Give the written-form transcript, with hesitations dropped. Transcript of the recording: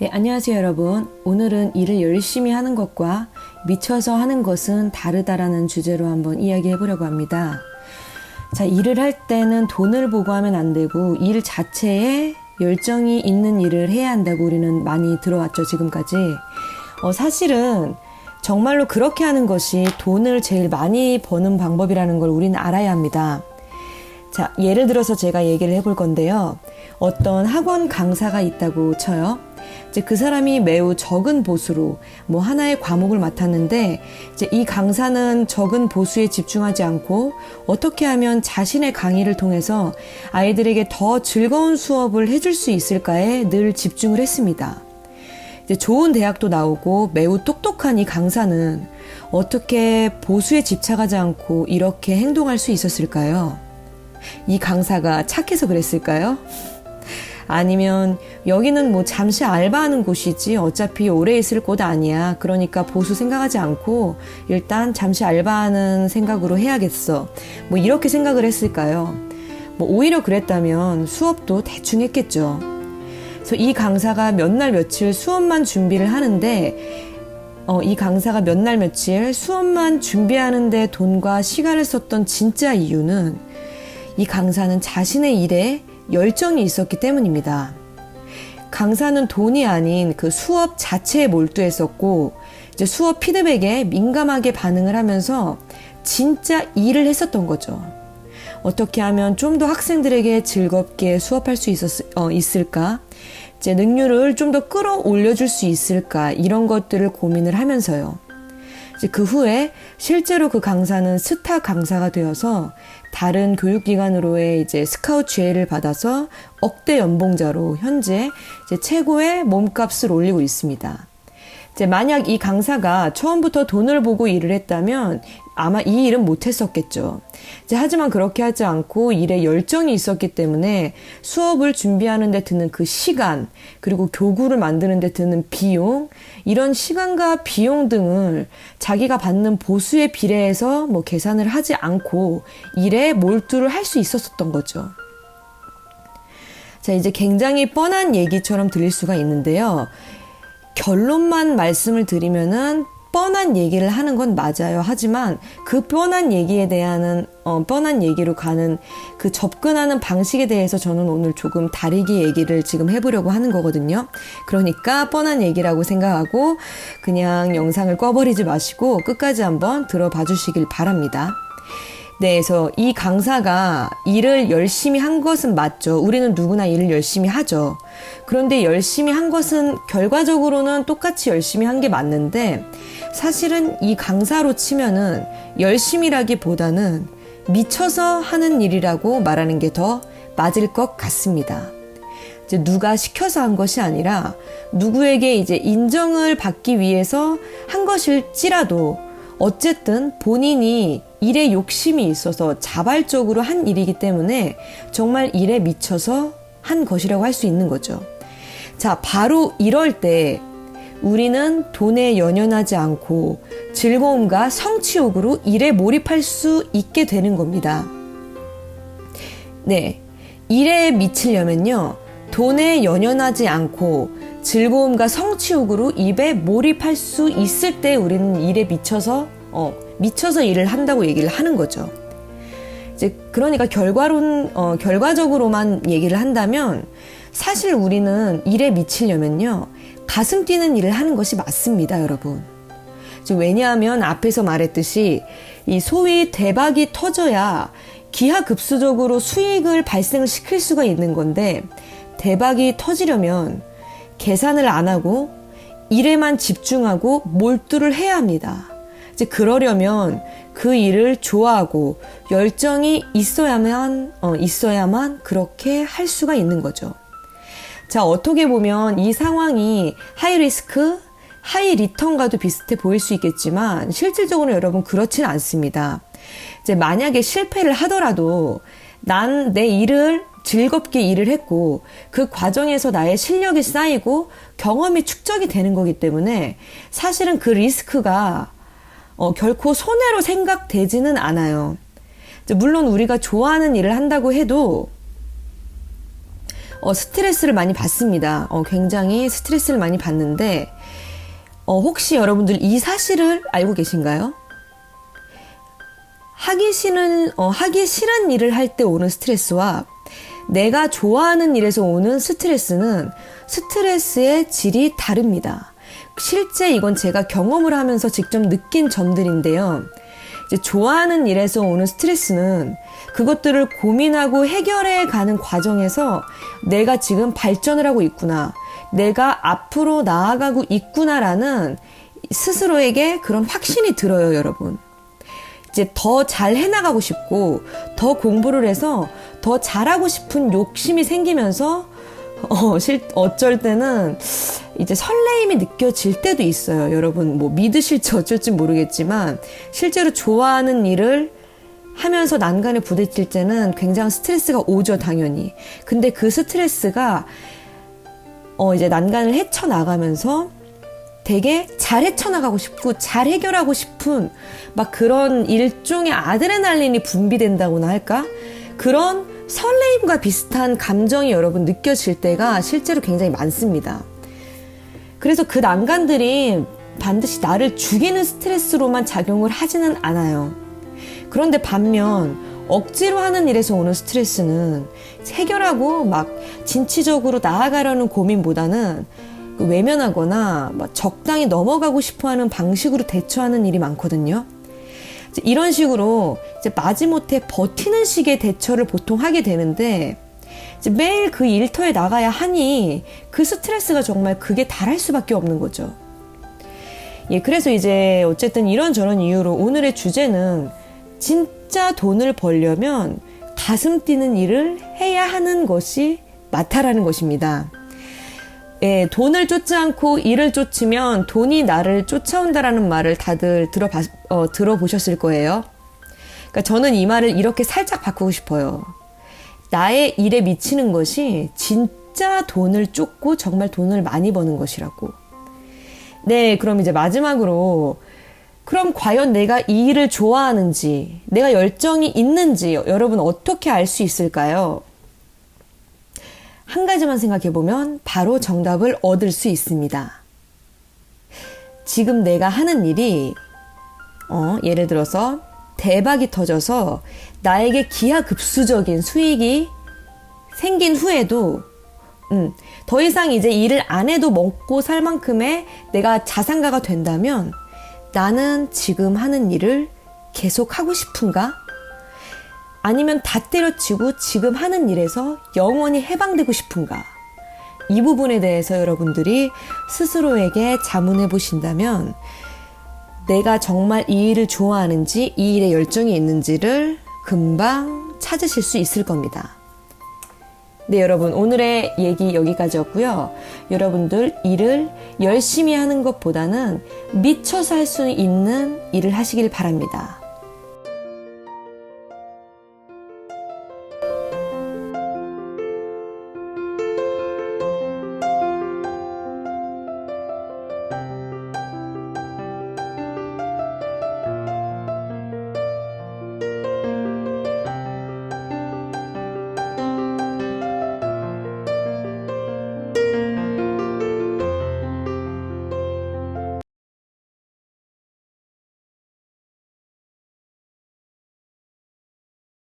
네, 안녕하세요 여러분. 오늘은 일을 열심히 하는 것과 미쳐서 하는 것은 다르다라는 주제로 한번 이야기해 보려고 합니다. 자, 일을 할 때는 돈을 보고 하면 안 되고 일 자체에 열정이 있는 일을 해야 한다고 우리는 많이 들어왔죠, 지금까지. 사실은 정말로 그렇게 하는 것이 돈을 제일 많이 버는 방법이라는 걸 우리는 알아야 합니다. 자, 예를 들어서 제가 얘기를 해볼 건데요. 어떤 학원 강사가 있다고 쳐요. 이제 그 사람이 매우 적은 보수로 하나의 과목을 맡았는데, 이제 이 강사는 적은 보수에 집중하지 않고 어떻게 하면 자신의 강의를 통해서 아이들에게 더 즐거운 수업을 해줄 수 있을까에 늘 집중을 했습니다. 이제 좋은 대학도 나오고 매우 똑똑한 이 강사는 어떻게 보수에 집착하지 않고 이렇게 행동할 수 있었을까요? 이 강사가 착해서 그랬을까요? 아니면 여기는 잠시 알바하는 곳이지 어차피 오래 있을 곳 아니야. 그러니까 보수 생각하지 않고 일단 잠시 알바하는 생각으로 해야겠어. 이렇게 생각을 했을까요? 오히려 그랬다면 수업도 대충 했겠죠. 그래서 이 강사가 몇 날 며칠 수업만 준비를 하는데 이 강사가 몇 날 며칠 수업만 준비하는데 돈과 시간을 썼던 진짜 이유는 이 강사는 자신의 일에 열정이 있었기 때문입니다. 강사는 돈이 아닌 그 수업 자체에 몰두했었고, 이제 수업 피드백에 민감하게 반응을 하면서 진짜 일을 했었던 거죠. 어떻게 하면 좀 더 학생들에게 즐겁게 수업할 수 있을까? 이제 능률을 좀 더 끌어올려 줄 수 있을까? 이런 것들을 고민을 하면서요. 이제 그 후에 실제로 그 강사는 스타 강사가 되어서 다른 교육기관으로의 이제 스카우트 제의를 받아서 억대 연봉자로 현재 이제 최고의 몸값을 올리고 있습니다. 이제 만약 이 강사가 처음부터 돈을 보고 일을 했다면 아마 이 일은 못했었겠죠. 이제 하지만 그렇게 하지 않고 일에 열정이 있었기 때문에 수업을 준비하는 데 드는 그 시간, 그리고 교구를 만드는 데 드는 비용, 이런 시간과 비용 등을 자기가 받는 보수에 비례해서 계산을 하지 않고 일에 몰두를 할 수 있었던 거죠. 자, 이제 굉장히 뻔한 얘기처럼 들릴 수가 있는데요. 결론만 말씀을 드리면은 뻔한 얘기를 하는 건 맞아요. 하지만 그 뻔한 얘기에 대한 뻔한 얘기로 가는 그 접근하는 방식에 대해서 저는 오늘 조금 다르게 얘기를 지금 해보려고 하는 거거든요. 그러니까 뻔한 얘기라고 생각하고 그냥 영상을 꺼버리지 마시고 끝까지 한번 들어봐 주시길 바랍니다. 네, 그래서 이 강사가 일을 열심히 한 것은 맞죠. 우리는 누구나 일을 열심히 하죠. 그런데 열심히 한 것은 결과적으로는 똑같이 열심히 한 게 맞는데, 사실은 이 강사로 치면은 열심히라기보다는 미쳐서 하는 일이라고 말하는 게 더 맞을 것 같습니다. 이제 누가 시켜서 한 것이 아니라 누구에게 이제 인정을 받기 위해서 한 것일지라도 어쨌든 본인이 일에 욕심이 있어서 자발적으로 한 일이기 때문에 정말 일에 미쳐서 한 것이라고 할 수 있는 거죠. 자, 바로 이럴 때 우리는 돈에 연연하지 않고 즐거움과 성취욕으로 일에 몰입할 수 있게 되는 겁니다. 네, 일에 미치려면요, 돈에 연연하지 않고 즐거움과 성취욕으로 일에 몰입할 수 있을 때 우리는 일에 미쳐서 일을 한다고 얘기를 하는 거죠. 이제 그러니까 결과적으로만 얘기를 한다면 사실 우리는 일에 미치려면요, 가슴 뛰는 일을 하는 것이 맞습니다, 여러분. 왜냐하면 앞에서 말했듯이 이 소위 대박이 터져야 기하급수적으로 수익을 발생시킬 수가 있는 건데, 대박이 터지려면 계산을 안 하고 일에만 집중하고 몰두를 해야 합니다. 이제 그러려면 그 일을 좋아하고 열정이 있어야만 그렇게 할 수가 있는 거죠. 자, 어떻게 보면 이 상황이 하이 리스크, 하이 리턴과도 비슷해 보일 수 있겠지만 실질적으로 여러분 그렇진 않습니다. 이제 만약에 실패를 하더라도 난 내 일을 즐겁게 일을 했고 그 과정에서 나의 실력이 쌓이고 경험이 축적이 되는 거기 때문에 사실은 그 리스크가 결코 손해로 생각되지는 않아요. 물론 우리가 좋아하는 일을 한다고 해도 스트레스를 많이 받습니다. 굉장히 스트레스를 많이 받는데, 혹시 여러분들 이 사실을 알고 계신가요? 하기 싫은 일을 할 때 오는 스트레스와 내가 좋아하는 일에서 오는 스트레스는 스트레스의 질이 다릅니다. 실제 이건 제가 경험을 하면서 직접 느낀 점들인데요. 이제 좋아하는 일에서 오는 스트레스는 그것들을 고민하고 해결해 가는 과정에서 내가 지금 발전을 하고 있구나, 내가 앞으로 나아가고 있구나라는 스스로에게 그런 확신이 들어요, 여러분. 이제 더 잘 해나가고 싶고 더 공부를 해서 더 잘하고 싶은 욕심이 생기면서 어쩔 때는 이제 설레임이 느껴질 때도 있어요. 여러분 뭐 믿으실지 어쩔지 모르겠지만 실제로 좋아하는 일을 하면서 난간에 부딪힐 때는 굉장히 스트레스가 오죠, 당연히. 근데 그 스트레스가 이제 난간을 헤쳐나가면서 되게 잘 헤쳐나가고 싶고 잘 해결하고 싶은 막 그런 일종의 아드레날린이 분비된다고나 할까? 그런 설레임과 비슷한 감정이 여러분 느껴질 때가 실제로 굉장히 많습니다. 그래서 그 난간들이 반드시 나를 죽이는 스트레스로만 작용을 하지는 않아요. 그런데 반면 억지로 하는 일에서 오는 스트레스는 해결하고 막 진취적으로 나아가려는 고민보다는 외면하거나 적당히 넘어가고 싶어하는 방식으로 대처하는 일이 많거든요. 이런 식으로 이제 마지못해 버티는 식의 대처를 보통 하게 되는데 이제 매일 그 일터에 나가야 하니 그 스트레스가 정말 극에 달할 수밖에 없는 거죠. 예, 그래서 이제 어쨌든 이런저런 이유로 오늘의 주제는 진짜 돈을 벌려면 가슴 뛰는 일을 해야 하는 것이 맞다라는 것입니다. 예, 돈을 쫓지 않고 일을 쫓으면 돈이 나를 쫓아온다라는 말을 다들 들어보셨을 거예요. 그러니까 저는 이 말을 이렇게 살짝 바꾸고 싶어요. 나의 일에 미치는 것이 진짜 돈을 쫓고 정말 돈을 많이 버는 것이라고. 네, 그럼 이제 마지막으로 그럼 과연 내가 이 일을 좋아하는지, 내가 열정이 있는지 여러분 어떻게 알 수 있을까요? 한 가지만 생각해보면 바로 정답을 얻을 수 있습니다. 지금 내가 하는 일이 예를 들어서 대박이 터져서 나에게 기하급수적인 수익이 생긴 후에도 더 이상 이제 일을 안 해도 먹고 살 만큼의 내가 자산가가 된다면 나는 지금 하는 일을 계속 하고 싶은가? 아니면 다 때려치고 지금 하는 일에서 영원히 해방되고 싶은가? 이 부분에 대해서 여러분들이 스스로에게 자문해 보신다면 내가 정말 이 일을 좋아하는지, 이 일에 열정이 있는지를 금방 찾으실 수 있을 겁니다. 네, 여러분, 오늘의 얘기 여기까지였고요. 여러분들 일을 열심히 하는 것보다는 미쳐서 할 수 있는 일을 하시길 바랍니다.